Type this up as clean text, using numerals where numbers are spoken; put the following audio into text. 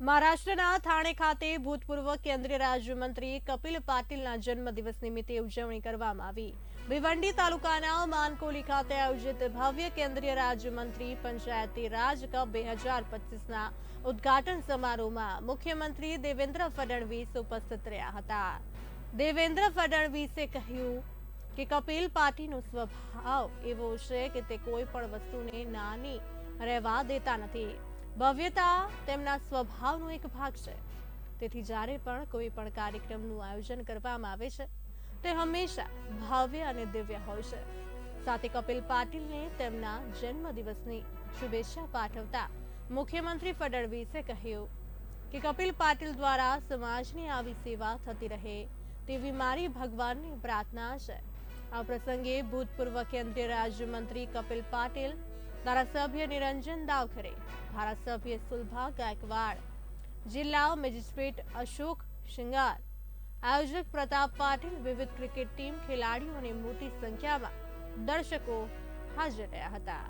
મહારાષ્ટ્રના થાણે ખાતે ભૂતપૂર્વ કેન્દ્રીય રાજ્યમંત્રી કપિલ પાટીલના જન્મદિવસ નિમિત્તે ઉજવણી કરવામાં આવી। ભિવંડી તાલુકાના માનકોલી ખાતે આયોજિત ભવ્ય કેન્દ્રીય રાજ્યમંત્રી પંચાયતી રાજ કપ 2025ના ઉદ્ઘાટન સમારોહમાં મુખ્યમંત્રી દેવેન્દ્ર ફડણવીસ ઉપસ્થિત રહ્યા હતા। દેવેન્દ્ર ફડણવીસે કહ્યું કે કપિલ પાટીલનો સ્વભાવ એવો છે કે તે કોઈ પણ વસ્તુને નાની રહેવા દેતા નથી। ભવ્યતા તેમના સ્વભાવનો એક ભાગ છે, તેથી જ્યારે પણ કોઈ પણ કાર્યક્રમનું આયોજન કરવામાં આવે છે તે હંમેશા ભવ્ય અને દિવ્ય હોય છે। સાથે કપિલ પાટીલને તેમના જન્મદિવસની શુભેચ્છા પાઠવતા મુખ્યમંત્રી ફડણવીસે કહ્યું કે કપિલ પાટીલ દ્વારા સમાજની આવી સેવા થતી રહે તેવી મારી ભગવાનની પ્રાર્થના છે। આ પ્રસંગે ભૂતપૂર્વ કેન્દ્રીય રાજ્યમંત્રી કપિલ પાટીલ, ધારાસભ્ય નિરંજન દાવખરે, ધારાસભ્ય સુલભા ગાયકવાડ, જિલ્લા મેજિસ્ટ્રેટ અશોક શિંગાર, આયોજક પ્રતાપ પાટીલ, વિવિધ ક્રિકેટ ટીમ ખેલાડીઓ અને મોટી સંખ્યામાં દર્શકો હાજર રહ્યા હતા।